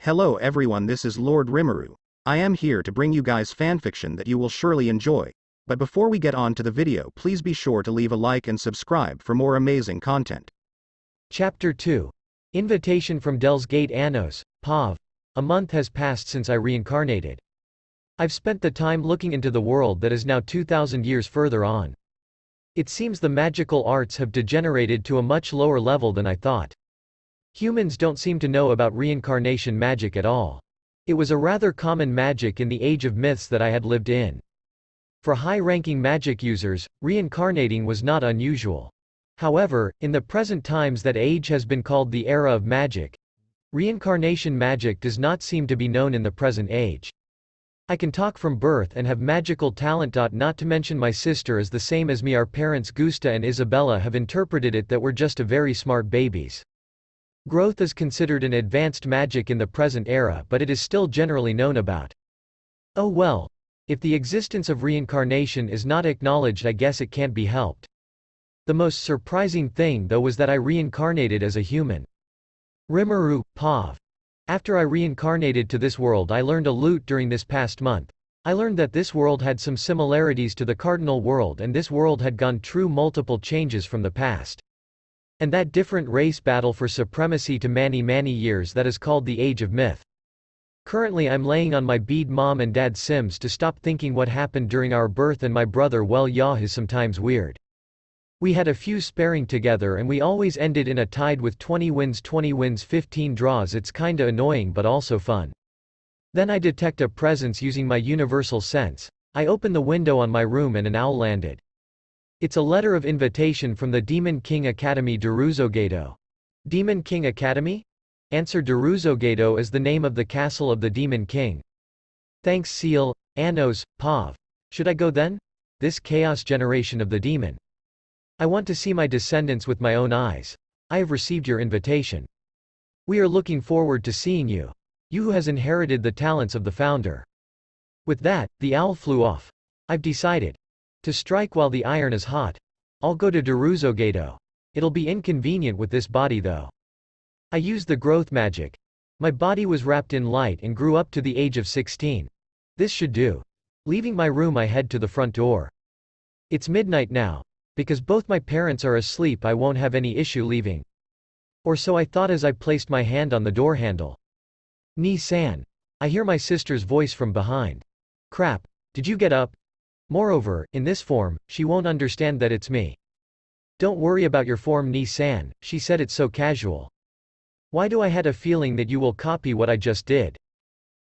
Hello everyone, this is Lord Rimuru. I am here to bring you guys fanfiction that you will surely enjoy. But before we get on to the video, please be sure to leave a like and subscribe for more amazing content. Chapter 2. Invitation from Del's Gate Anos, Pav. A month has passed since I reincarnated. I've spent the time looking into the world that is now 2,000 years further on. It seems the magical arts have degenerated to a much lower level than I thought. Humans don't seem to know about reincarnation magic at all. It was a rather common magic in the age of myths that I had lived in. For high-ranking magic users, reincarnating was not unusual. However, in the present times that age has been called the era of magic, reincarnation magic does not seem to be known in the present age. I can talk from birth and have magical talent. Not to mention my sister is the same as me. Our parents Gusta and Isabella have interpreted it that we're just a very smart babies. Growth is considered an advanced magic in the present era, but it is still generally known about. Oh well. If the existence of reincarnation is not acknowledged, I guess it can't be helped. The most surprising thing though was that I reincarnated as a human. Rimuru, Pav. After I reincarnated to this world, I learned a lot during this past month. I learned that this world had some similarities to the cardinal world, and this world had gone through multiple changes from the past. And that different race battle for supremacy to many years that is called the Age of Myth. Currently I'm laying on my bed mom and dad Sims to stop thinking what happened during our birth, and my brother well yah is sometimes weird. We had a few sparring together and we always ended in a tied with 20 wins 15 draws. It's kinda annoying but also fun. Then I detect a presence using my universal sense. I open the window on my room and an owl landed. It's a letter of invitation from the Demon King Academy Daruzogedo. Demon King Academy? Answer: Daruzogedo is the name of the castle of the Demon King. Thanks Ciel, Anos, Pav. Should I go then? This chaos generation of the demon. I want to see my descendants with my own eyes. I have received your invitation. We are looking forward to seeing you. You who has inherited the talents of the founder. With that, the owl flew off. I've decided to strike while the iron is hot. I'll go to Daruzogedo. It'll be inconvenient with this body though. I used the growth magic. My body was wrapped in light and grew up to the age of 16. This should do. Leaving my room, I head to the front door. It's midnight now. Because both my parents are asleep, I won't have any issue leaving. Or so I thought as I placed my hand on the door handle. Ni-san. I hear my sister's voice from behind. Crap, did you get up? Moreover, in this form, she won't understand that it's me. Don't worry about your form, Ni-san, she said it so casual. Why do I had a feeling that you will copy what I just did?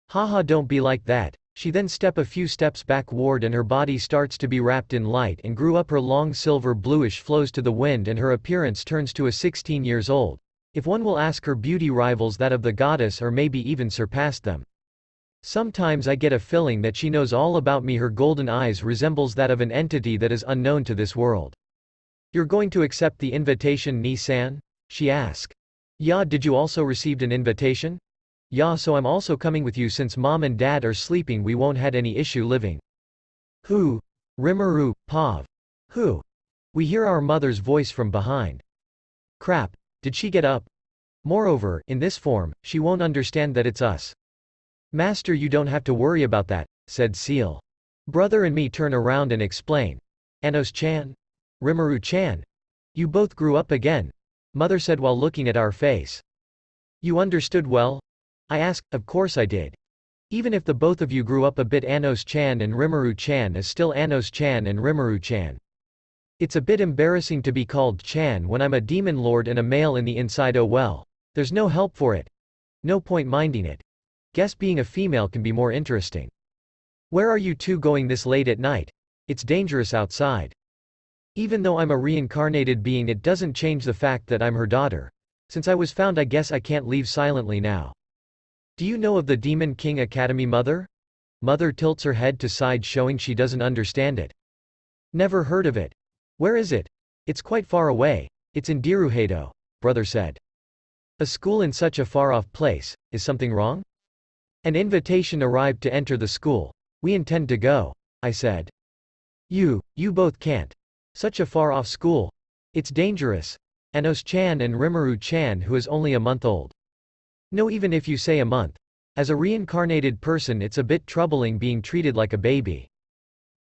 Haha, don't be like that. She then step a few steps backward and her body starts to be wrapped in light and grew up. Her long silver bluish flows to the wind and her appearance turns to a 16 years old. If one will ask, her beauty rivals that of the goddess or maybe even surpassed them. Sometimes I get a feeling that she knows all about me. Her golden eyes resembles that of an entity that is unknown to this world. You're going to accept the invitation, Ni-san? She asked. Yeah, did you also received an invitation? Yeah, so I'm also coming with you. Since mom and dad are sleeping, we won't had any issue living. Who? Rimuru, Pav. Who? We hear our mother's voice from behind. Crap, did she get up? Moreover, in this form, she won't understand that it's us. Master, you don't have to worry about that, said Ciel. Brother and me turn around and explain. Anos-chan? Rimuru-chan? You both grew up again, Mother said while looking at our face. You understood well? I asked. Of course I did. Even if the both of you grew up a bit, Anos-chan and Rimuru-chan is still Anos-chan and Rimuru-chan. It's a bit embarrassing to be called Chan when I'm a demon lord and a male in the inside. Oh well. There's no help for it. No point minding it. Guess being a female can be more interesting. Where are you two going this late at night? It's dangerous outside. Even though I'm a reincarnated being, it doesn't change the fact that I'm her daughter. Since I was found, I guess I can't leave silently now. Do you know of the Demon King Academy, Mother? Mother tilts her head to side, showing she doesn't understand it. Never heard of it. Where is it? It's quite far away. It's in Daruzogedo, brother said. A school in such a far-off place, is something wrong? An invitation arrived to enter the school. We intend to go, I said. You both can't. Such a far-off school. It's dangerous. Anos-chan and Rimuru-chan, who is only a month old. No, even if you say a month, As a reincarnated person, it's a bit troubling being treated like a baby.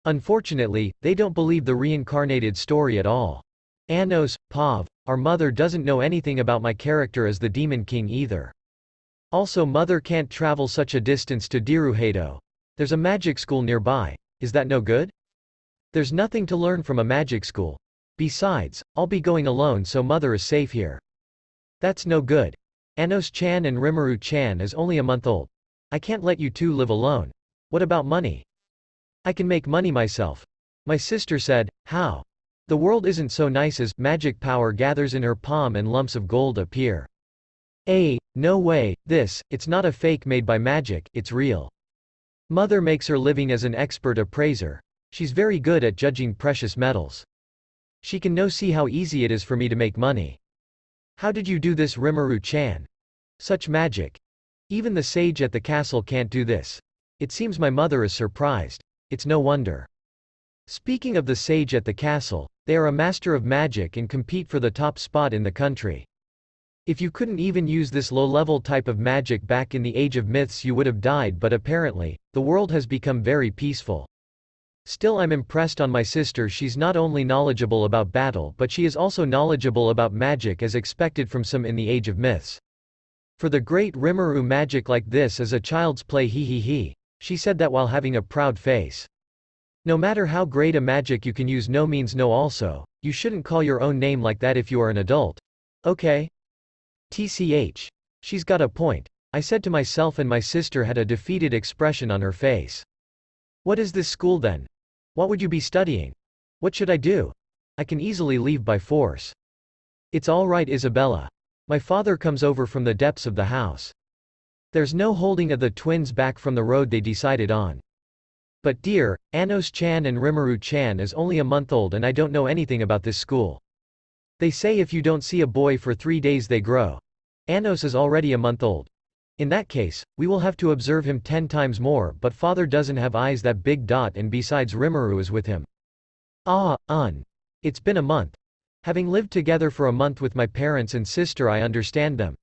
Unfortunately, they don't believe the reincarnated story at all. Anos, Pav, our mother doesn't know anything about my character as the Demon King either. Also, mother can't travel such a distance to Diruhedo. There's a magic school nearby. Is that no good? There's nothing to learn from a magic school. Besides, I'll be going alone, so mother is safe here. That's no good. Anos-chan and Rimuru-chan is only a month old. I can't let you two live alone. What about money? I can make money myself. My sister said. How? The world isn't so nice as magic power gathers in her palm and lumps of gold appear. No way, it's not a fake made by magic, it's real. Mother makes her living as an expert appraiser. She's very good at judging precious metals. She can see how easy it is for me to make money. How did you do this, Rimuru-chan? Such magic. Even the sage at the castle can't do this. It seems my mother is surprised. It's no wonder. Speaking of the sage at the castle, they are a master of magic and compete for the top spot in the country. If you couldn't even use this low-level type of magic back in the Age of Myths, you would have died, but apparently, the world has become very peaceful. Still, I'm impressed on my sister. She's not only knowledgeable about battle, but she is also knowledgeable about magic as expected from some in the Age of Myths. For the great Rimuru, magic like this is a child's play, he. She said that while having a proud face. No matter how great a magic you can use, no means no. Also, you shouldn't call your own name like that if you are an adult. Okay? TCH. She's got a point. I said to myself, and my sister had a defeated expression on her face. What is this school then? What would you be studying? What should I do? I can easily leave by force. It's all right, Isabella. My father comes over from the depths of the house. There's no holding of the twins back from the road they decided on. But dear, Anos-chan and Rimuru-chan is only a month old and I don't know anything about this school. They say if you don't see a boy for 3 days they grow. Anos is already a month old. In that case, we will have to observe him 10 times more, but father doesn't have eyes that big, and besides Rimuru is with him. It's been a month. Having lived together for a month with my parents and sister, I understand them.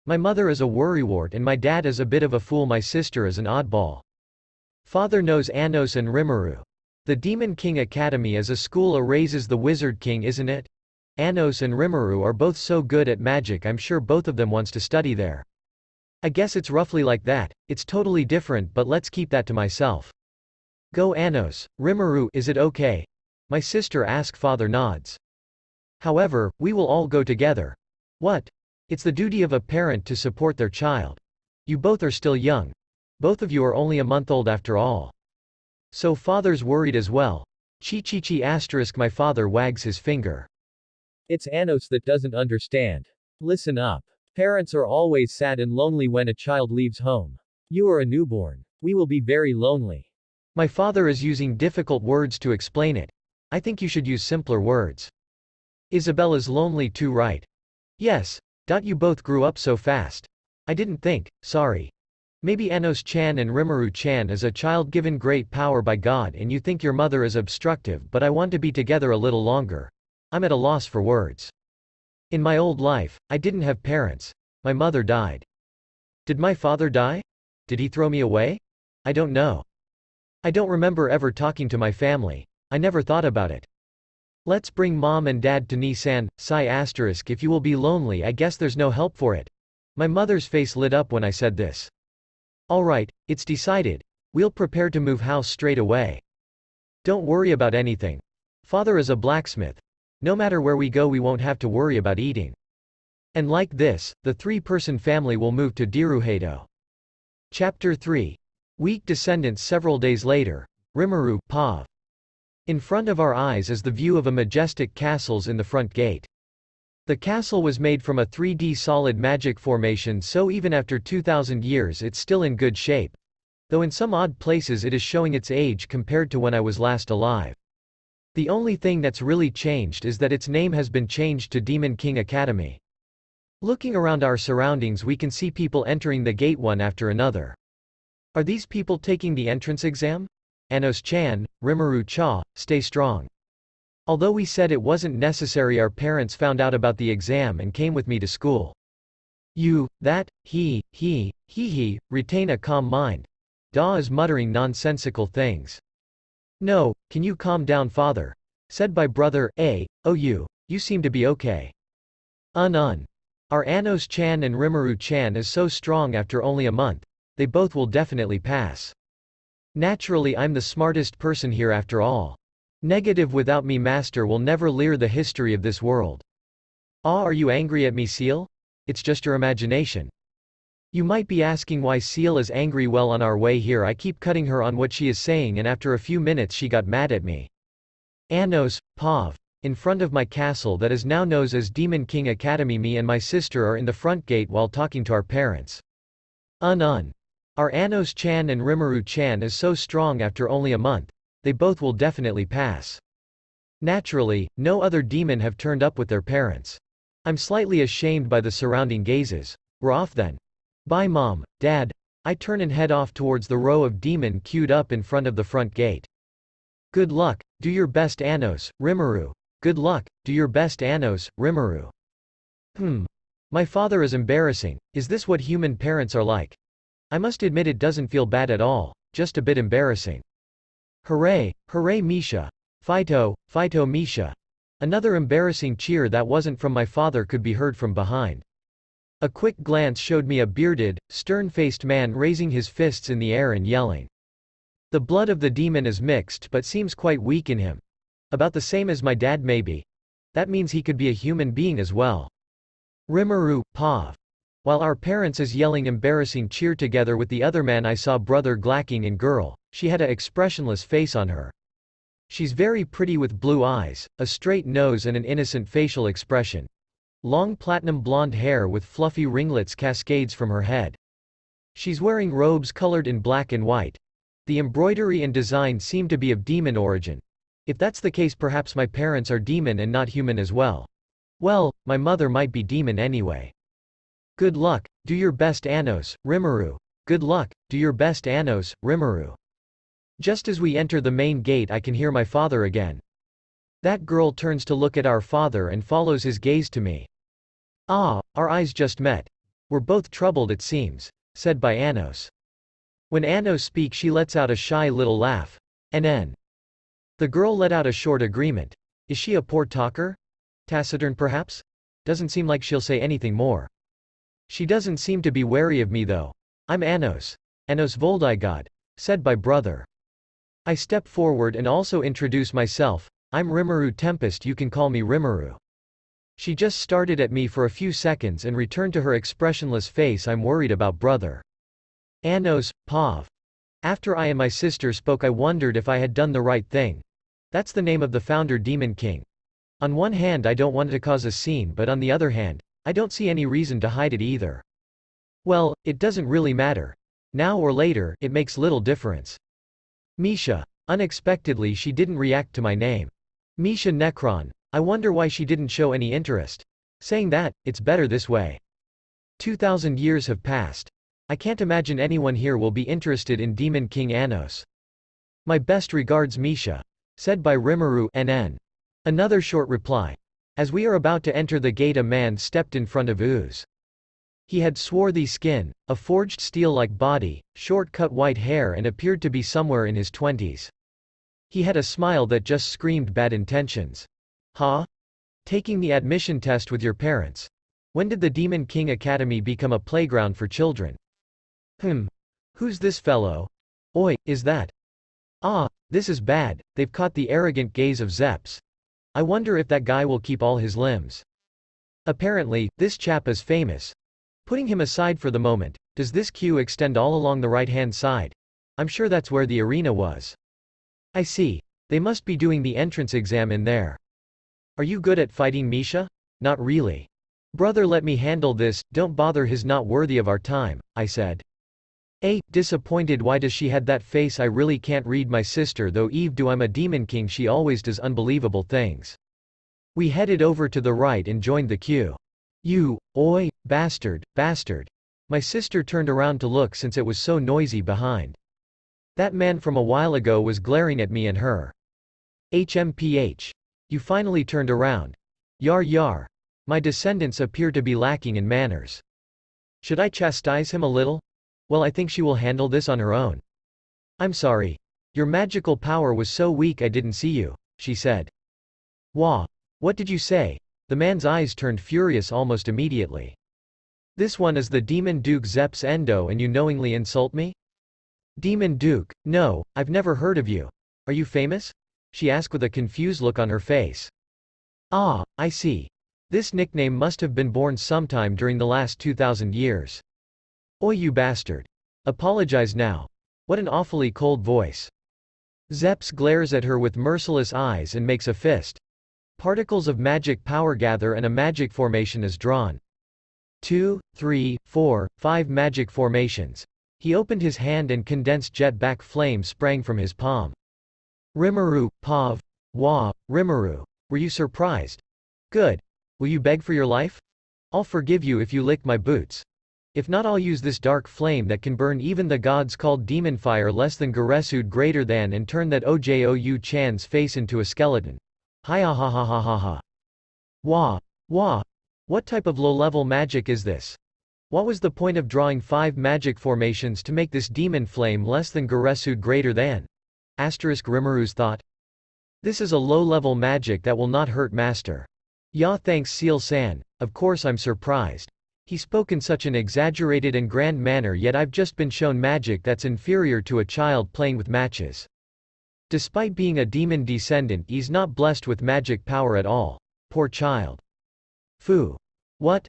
My mother is a worrywart and my dad is a bit of a fool, my sister is an oddball. Father knows Anos and Rimuru. The Demon King Academy is a school raises the Wizard King, isn't it? Anos and Rimuru are both so good at magic, I'm sure both of them wants to study there. I guess it's roughly like that. It's totally different, but let's keep that to myself. Go Anos. Rimuru, is it okay? My sister asks. Father nods. However, we will all go together. What? It's the duty of a parent to support their child. You both are still young. Both of you are only a month old after all. So father's worried as well. Chi asterisk. My father wags his finger. It's Anos that doesn't understand. Listen up. Parents are always sad and lonely when a child leaves home. You are a newborn. We will be very lonely. My father is using difficult words to explain it. I think you should use simpler words. Isabella's lonely too, right? Yes. You both grew up so fast. I didn't think, sorry. Maybe Anos-chan and Rimuru-chan is a child given great power by God and you think your mother is obstructive, but I want to be together a little longer. I'm at a loss for words. In my old life, I didn't have parents. My mother died. Did my father die? Did he throw me away? I don't know. I don't remember ever talking to my family. I never thought about it. Let's bring mom and dad to Nissan, Psi asterisk. If you will be lonely, I guess there's no help for it. My mother's face lit up when I said this. Alright, it's decided. We'll prepare to move house straight away. Don't worry about anything. Father is a blacksmith. No matter where we go, we won't have to worry about eating. And like this, the 3-person family will move to Diruhedo. Chapter 3. Weak descendants. Several days later. Rimuru, Pav. In front of our eyes is the view of a majestic castles in the front gate. The castle was made from a 3D solid magic formation, so even after 2000 years it's still in good shape. Though in some odd places it is showing its age compared to when I was last alive. The only thing that's really changed is that its name has been changed to Demon King Academy. Looking around our surroundings, we can see people entering the gate one after another. Are these people taking the entrance exam? Anos-chan, Rimuru-cha, stay strong. Although we said it wasn't necessary, our parents found out about the exam and came with me to school. You, that, he, retain a calm mind. Da is muttering nonsensical things. No, can you calm down father? Said by brother, you seem to be okay. Our Anos-chan and Rimuru-chan is so strong after only a month, they both will definitely pass. Naturally I'm the smartest person here after all. Negative without me master will never lear the history of this world. Are you angry at me Ciel? It's just your imagination. You might be asking why Ciel is angry. Well, on our way here I keep cutting her on what she is saying and after a few minutes she got mad at me. Anos, Pav. In front of my castle that is now known as Demon King Academy, me and my sister are in the front gate while talking to our parents. Our Anos-chan and Rimuru-chan is so strong after only a month, they both will definitely pass. Naturally, no other demon have turned up with their parents. I'm slightly ashamed by the surrounding gazes. We're off then. Bye mom, dad. I turn and head off towards the row of demon queued up in front of the front gate. Good luck, do your best Anos, Rimuru. Good luck, do your best Anos, Rimuru. My father is embarrassing. Is this what human parents are like? I must admit it doesn't feel bad at all, just a bit embarrassing. Hooray, hooray Misha. Fighto, fighto Misha. Another embarrassing cheer that wasn't from my father could be heard from behind. A quick glance showed me a bearded, stern-faced man raising his fists in the air and yelling. The blood of the demon is mixed but seems quite weak in him. About the same as my dad maybe. That means he could be a human being as well. Rimuru, Pav. While our parents is yelling embarrassing cheer together with the other man I saw brother glacking and girl, she had a expressionless face on her. She's very pretty with blue eyes, a straight nose and an innocent facial expression. Long platinum blonde hair with fluffy ringlets cascades from her head. She's wearing robes colored in black and white. The embroidery and design seem to be of demon origin. If that's the case, perhaps my parents are demon and not human as well. Well, my mother might be demon anyway. Good luck, do your best Anos, Rimuru. Good luck, do your best Anos, Rimuru. Just as we enter the main gate I can hear my father again. That girl turns to look at our father and follows his gaze to me. Ah, our eyes just met. We're both troubled it seems, said by Anos. When Anos speaks she lets out a shy little laugh. NN. The girl let out a short agreement. Is she a poor talker? Taciturn perhaps? Doesn't seem like she'll say anything more. She doesn't seem to be wary of me though. I'm Anos. Anos Voldigod, said by brother. I step forward and also introduce myself. I'm Rimuru Tempest, you can call me Rimuru. She just started at me for a few seconds and returned to her expressionless face. I'm worried about brother. Anos, Pav. After I and my sister spoke I wondered if I had done the right thing. That's the name of the founder Demon King. On one hand I don't want to cause a scene but on the other hand, I don't see any reason to hide it either. Well, it doesn't really matter. Now or later, it makes little difference. Misha. Unexpectedly she didn't react to my name. Misha Necron. I wonder why she didn't show any interest. Saying that, it's better this way. 2,000 years have passed. I can't imagine anyone here will be interested in Demon King Anos. My best regards Misha. Said by Rimuru NN. Another short reply. As we are about to enter the gate a man stepped in front of Ooze. He had swarthy skin, a forged steel-like body, short-cut white hair and appeared to be somewhere in his 20s. He had a smile that just screamed bad intentions. Huh? Taking the admission test with your parents. When did the Demon King Academy become a playground for children? Who's this fellow? Oi, is that? Ah, this is bad, they've caught the arrogant gaze of Zeps. I wonder if that guy will keep all his limbs. Apparently, this chap is famous. Putting him aside for the moment, does this queue extend all along the right-hand side? I'm sure that's where the arena was. I see. They must be doing the entrance exam in there. Are you good at fighting Misha? Not really. Brother, let me handle this, don't bother, he's not worthy of our time, I said. Disappointed. Why does she had that face? I really can't read my sister though. Eve, do I'm a demon king, she always does unbelievable things. We headed over to the right and joined the queue. You, oi, bastard, bastard. My sister turned around to look since it was so noisy behind. That man from a while ago was glaring at me and her. HMPH. You finally turned around. Yar yar. My descendants appear to be lacking in manners. Should I chastise him a little? Well, I think she will handle this on her own. I'm sorry. Your magical power was so weak I didn't see you, she said. Wah! What did you say? The man's eyes turned furious almost immediately. This one is the Demon Duke Zeps Endo and you knowingly insult me? Demon Duke, no, I've never heard of you. Are you famous? She asked with a confused look on her face. Ah, I see. This nickname must have been born sometime during the last 2,000 years. Oi you bastard. Apologize now. What an awfully cold voice. Zeps glares at her with merciless eyes and makes a fist. Particles of magic power gather and a magic formation is drawn. 2, 3, 4, 5 magic formations. He opened his hand and condensed jet-back flame sprang from his palm. Rimuru, Pav. Wah, Rimuru. Were you surprised? Good. Will you beg for your life? I'll forgive you if you lick my boots. If not, I'll use this dark flame that can burn even the gods called demon fire less than Garesud greater than and turn that Ojou Chan's face into a skeleton. Hiya ha ha ha ha ha. Wah. Wah. What type of low-level magic is this? What was the point of drawing 5 magic formations to make this demon flame less than Garesud greater than? Rimuru's thought. This is a low-level magic that will not hurt master. Ya thanks Ciel-san, of course I'm surprised. He spoke in such an exaggerated and grand manner, yet I've just been shown magic that's inferior to a child playing with matches. Despite being a demon descendant, he's not blessed with magic power at all. Poor child. Fu. What?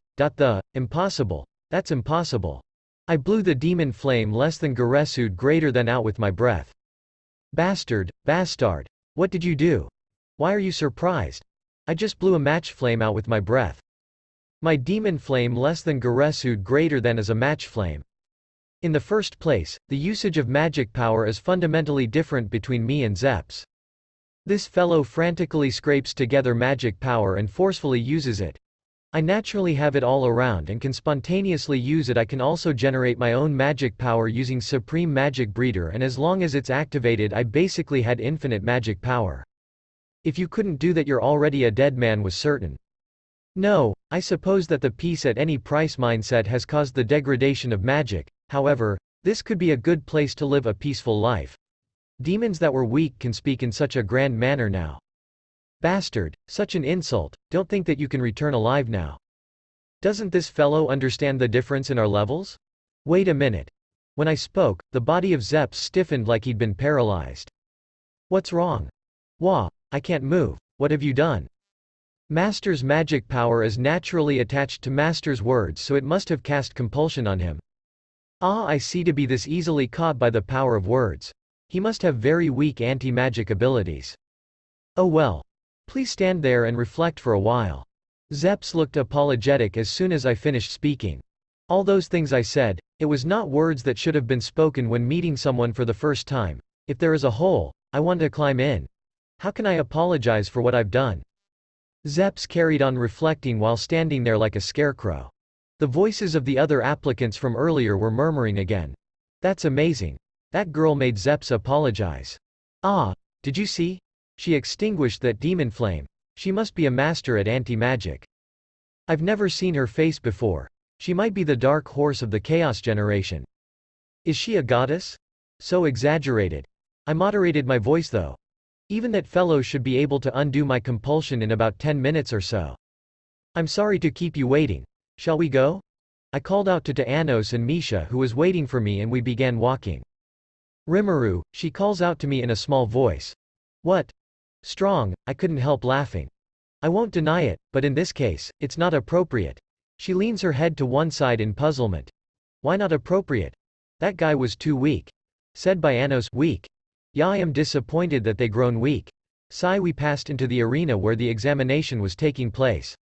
Impossible. That's impossible. I blew the demon flame less than Garesud greater than out with my breath. Bastard. What did you do? Why are you surprised? I just blew a match flame out with my breath. My demon flame less than Garesud greater than is a match flame. In the first place, the usage of magic power is fundamentally different between me and Zeps. This fellow frantically scrapes together magic power and forcefully uses it. I naturally have it all around and can spontaneously use it. I can also generate my own magic power using Supreme Magic Breeder, and as long as it's activated I basically had infinite magic power. If you couldn't do that, you're already a dead man was certain. No, I suppose that the peace at any price mindset has caused the degradation of magic, however, this could be a good place to live a peaceful life. Demons that were weak can speak in such a grand manner now. Bastard, such an insult, don't think that you can return alive now. Doesn't this fellow understand the difference in our levels? Wait a minute. When I spoke, the body of Zeps stiffened like he'd been paralyzed. What's wrong? Wah, I can't move. What have you done? Master's magic power is naturally attached to Master's words, so it must have cast compulsion on him. Ah, I see, to be this easily caught by the power of words. He must have very weak anti-magic abilities. Oh well. Please stand there and reflect for a while. Zeps looked apologetic as soon as I finished speaking. All those things I said, it was not words that should have been spoken when meeting someone for the first time. If there is a hole, I want to climb in. How can I apologize for what I've done? Zeps carried on reflecting while standing there like a scarecrow. The voices of the other applicants from earlier were murmuring again. That's amazing. That girl made Zeps apologize. Ah, did you see? She extinguished that demon flame. She must be a master at anti-magic. I've never seen her face before. She might be the dark horse of the Chaos generation. Is she a goddess? So exaggerated. I moderated my voice though. Even that fellow should be able to undo my compulsion in about 10 minutes or so. I'm sorry to keep you waiting. Shall we go? I called out to Anos and Misha, who was waiting for me, and we began walking. Rimuru, she calls out to me in a small voice. What? Strong, I couldn't help laughing. I won't deny it, but in this case, it's not appropriate. She leans her head to one side in puzzlement. Why not appropriate? That guy was too weak. Said by Anos, weak. Yeah, I am disappointed that they grown weak. Sigh. We passed into the arena where the examination was taking place.